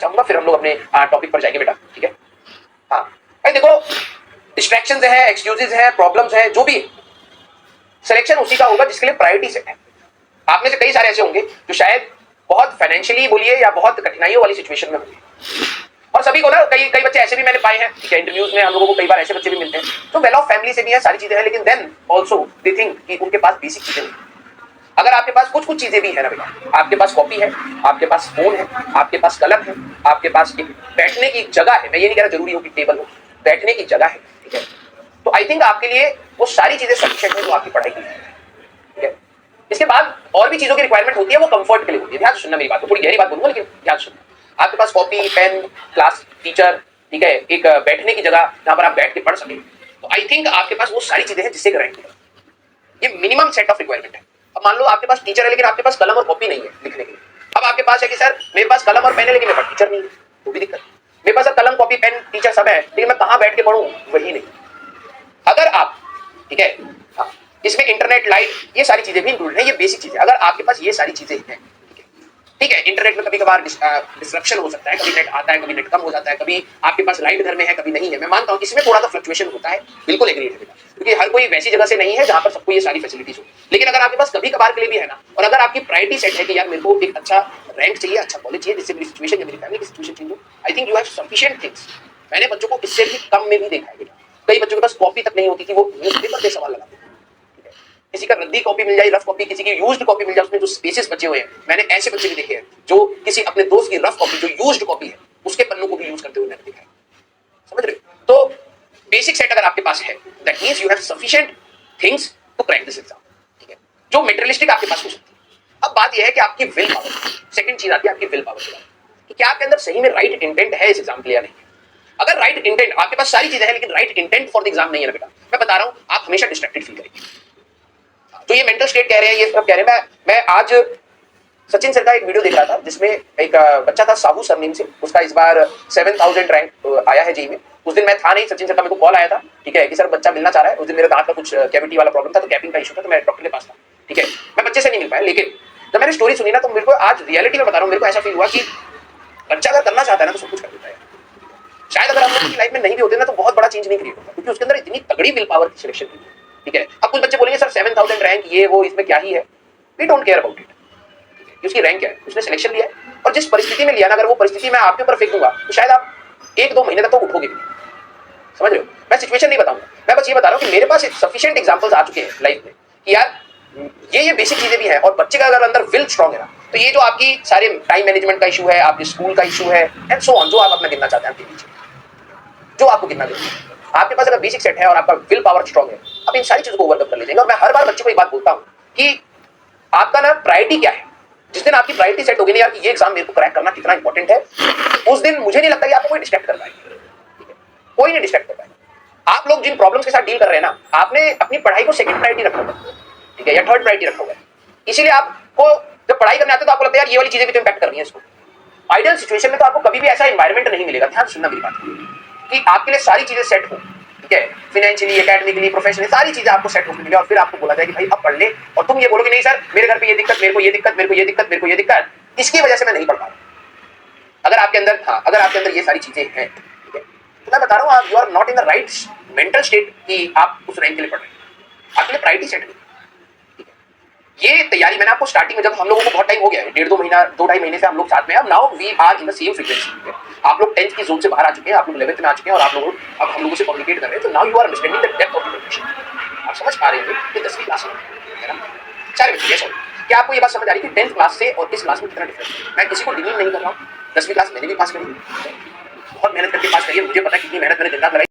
चाहूंगा, फिर हम लोग अपने टॉपिक पर जाएंगे बेटा, ठीक है। हाँ भाई देखो, डिस्ट्रैक्शंस है, एक्सक्यूजेस है, प्रॉब्लम्स है, जो भी सिलेक्शन उसी का होगा जिसके लिए प्रायोरिटी सेट है। आप में से कई सारे ऐसे होंगे जो शायद बहुत फाइनेंशियली बोलिए या बहुत कठिनाइयों वाली सिचुएशन में होंगे, और सभी को ना कई बच्चे ऐसे भी मैंने पाए हैं, ठीक है, इंटरव्यूज में हम लोगों को कई बार ऐसे बच्चे भी मिलते हैं जो वेल ऑफ फैमिली से भी है, सारी चीजें हैं, लेकिन देन आल्सो दे थिंक कि उनके पास बेसिक चीजें नहीं। अगर आपके पास कुछ चीजें भी है ना बेटा, आपके पास कॉपी है, आपके पास फोन है, आपके पास कलम है, आपके पास एक बैठने की जगह है, मैं ये नहीं कह रहा जरूरी हो कि टेबल हो, बैठने की जगह है, ठीक है, तो आई थिंक आपके लिए वो सारी चीजें सफिशिएंट है जो आपकी पढ़ाई के लिए, ठीक है। इसके बाद और भी चीजों की रिक्वायरमेंट होती है, वो कंफर्ट के लिए होती है। ध्यान से सुनना मेरी बात, थोड़ी गहरी बात बोलूंगा लेकिन ध्यान से सुनना। आपके पास कॉपी, पेन, क्लास टीचर, ठीक है, एक बैठने की जगह जहां पर आप बैठ के पढ़ सके, तो आई थिंक आपके पास वो सारी चीजें हैं जिससे रैंक मिलेगा। ये मिनिमम सेट ऑफ रिक्वायरमेंट है। अब मान लो आपके पास टीचर है लेकिन आपके पास कलम और कॉपी नहीं है लिखने के लिए। अब आपके पास है कि सर मेरे पास कलम और पेन है लेकिन मेरे पास टीचर नहीं है, वो भी दिक्कत। मेरे पास कलम, कॉपी, पेन, टीचर सब है लेकिन मैं कहां बैठ के पढ़ूं, वही नहीं। अगर आप, ठीक है, हाँ, इसमें इंटरनेट, लाइट, ये सारी चीजें भी इंक्लूड है, ये बेसिक चीजें। अगर आपके पास ये सारी चीजें हैं, ठीक है, इंटरनेट में कभी कभार डिस्ट्रप्शन हो सकता है, कभी नेट आता है, कभी नेट कम हो जाता है, कभी आपके पास लाइट घर में है, कभी नहीं है, मैं मानता हूं इसमें थोड़ा सा फ्लक्चुएशन होता है, बिल्कुल एग्री है बेटा, क्योंकि हर कोई वैसी जगह से नहीं है जहां पर सबको ये सारी फैसिलिटीज हो। लेकिन अगर आपके पास कभी कभार के लिए भी है ना, और अगर आपकी प्रायोरिटी सेट है कि यार मेरे को एक अच्छा रैंक चाहिए, अच्छा कॉलेज चाहिए जिससे मेरी सिचुएशन या मेरी फैमिली की सिचुएशन चेंज हो, I think you have sufficient things. मैंने बच्चों को इससे भी कम में भी देखा है बेटा, कई बच्चों के पास कॉपी तक नहीं होती थी, वो न्यूज़पेपर पे सवाल लगाते, किसी का रद्दी कॉपी मिल जाए, रफ कॉपी, किसी की यूज्ड कॉपी मिल जाए, उसमें जो स्पेसेस बचे हुए हैं, मैंने ऐसे बच्चे भी देखे हैं जो किसी अपने दोस्त की रफ कॉपी जो यूज्ड कॉपी है उसके पन्नों को भी यूज करते हुए मैंने देखा है। समझ रहे हो? तो बेसिक सेट अगर आपके पास है, that means you have sufficient things to crack this exam, ठीक है, जो मटेरियलिस्टिक आपके पास हो सकती है। अब बात यह है कि आपकी विल पावर, सेकंड चीज आती है आपकी विल पावर की बात, कि क्या आपके अंदर सही में राइट इंटेंट है इस एग्जाम के लिए या नहीं। अगर राइट इंटेंट, आपके पास सारी चीजें हैं लेकिन right intent for the exam नहीं है ना बेटा, मैं बता रहा हूं आप हमेशा डिस्ट्रैक्टेड फील करेंगे। तो ये मेंटल स्टेट कह रहे हैं, ये सब कह रहे हैं। मैं आज सचिन सर का एक वीडियो देख रहा था जिसमें एक बच्चा था साहू सरनेम से, उसका इस बार 7000 रैंक आया है जेई में। उस दिन मैं था नहीं, सचिन सर का मेरे को कॉल आया था, ठीक है, कि सर बच्चा मिलना चाह रहा है। उस दिन मेरे दांत का कुछ कैविटी वाला प्रॉब्लम था, तो कैपिंग का इशू था, तो मैं डॉक्टर के पास था, ठीक है, मैं बच्चे से नहीं मिल पाया। लेकिन जब मैंने स्टोरी सुनी ना, तो मेरे को आज रियलिटी में बता रहा हूँ, मेरे को ऐसा फील हुआ कि बच्चा अगर करना चाहता है ना तो सब कुछ कर देता है। शायद अगर हम लोग की लाइफ में नहीं भी होते ना तो बहुत बड़ा चेंज नहीं क्रिएट होता, क्योंकि उसके अंदर इतनी तगड़ी विल पावर की सिलेक्शन की, ठीक है। अब कुछ बच्चे बोलेंगे सर 7000 रैंक ये वो, इसमें क्या ही है, we don't care about it, उसकी रैंक क्या है, उसने सिलेक्शन लिया है, और जिस परिस्थिति में लिया ना, अगर वो परिस्थिति मैं आपके ऊपर फेंक दूंगा तो शायद आप 1-2 महीने तक तो उठोगे भी। समझ रहे हो? मैं सिचुएशन नहीं बताऊंगा, मैं बस ये बता रहा हूँ कि मेरे पास सफिशिएंट एग्जांपल्स आ चुके हैं लाइफ में कि यार ये बेसिक चीजें भी हैं, और बच्चे का अगर अंदर विल स्ट्रांग है ना, तो ये जो आपकी सारे टाइम मैनेजमेंट का इशू है, आपके स्कूल का इशू है, एंड सो ऑन, जो आप अपना गिनना चाहते हैं आपके पीछे, जो आपको गिनना चाहिए, आपके पास अगर बेसिक सेट है और आपका विल पावर स्ट्रांग है, आप इन सारी चीजों को ओवरकम कर लीजिएगा। और मैं हर बार बच्चे को एक बात बोलता हूँ कि आपका ना प्रायोरिटी क्या है। जिस दिन आपकी प्रायोरिटी सेट होगी ना यार कि ये एग्जाम मेरे को क्रैक करना कितना इंपॉर्टेंट है, उस दिन मुझे नहीं लगता कि आपको कोई डिस्ट्रैक्ट कर पाएगा, कोई नहीं डिस्ट्रैक्ट कर पाएगा। आप लोग जिन प्रॉब्लम्स के साथ डील कर रहे हैं ना, आपने अपनी पढ़ाई को सेकंड प्रायोरिटी रखा होगा, ठीक है, या थर्ड प्रायोरिटी रखा होगा। इसीलिए आपको जब पढ़ाई करने आते तो आपको लगता है यार ये वाली चीजें भी तो इंपैक्ट कर रही है इसको। आइडियल सिचुएशन में तो आपको कभी भी ऐसा एनवायरनमेंट नहीं मिलेगा, ध्यान सुनना मेरी बात, कि आपके लिए सारी चीजें सेट हो, ठीक है, फाइनेंशियली, एकेडमिकली, प्रोफेशनली, सारी चीजें आपको सेट होकर मिले, और फिर आपको बोला जाए कि भाई अब पढ़ ले, और तुम ये बोलोगे नहीं सर मेरे घर पे ये दिक्कत, मेरे को ये दिक्कत, मेरे को ये दिक्कत, मेरे को ये दिक्कत, इसकी वजह से मैं नहीं पढ़ पा रहा। अगर आपके अंदर, हाँ, अगर आपके अंदर ये सारी चीजें हैं, ठीक है, तो मैं बता रहा हूँ you are not in the right mental state कि आप उस रैंक के लिए पढ़ रहे हैं। आपके लिए प्रायोरिटी सेट नहीं, ये तैयारी मैंने आपको स्टार्टिंग में, जब हम लोगों को बहुत टाइम हो गया है, 1.5-2 महीना, 2-2.5 महीने से हम लोग साथ में हैं, अब now we are in the same frequency. आप लोग 10th की जोन से बाहर आ चुके हैं, आप लोग 11th में आ चुके हैं, और आप लोग अब हम लोगों से कम्युनिकेट कर रहे हैं, तो now you are understanding the depth of communication. आप समझ पा रहे हैं कि 10वीं क्लास में, है ना, सारे बच्चे, सॉरी, क्या आपको ये बात समझ आ रही है कि 10th क्लास से और इस क्लास में कितना डिफरेंस है। मैं किसी को डिमीन नहीं कर रहा हूँ, 10वीं क्लास मैंने भी पास करी, बहुत मेहनत करके पास करी है, मुझे पता है कितनी मेहनत मैंने दिन रात लगाई।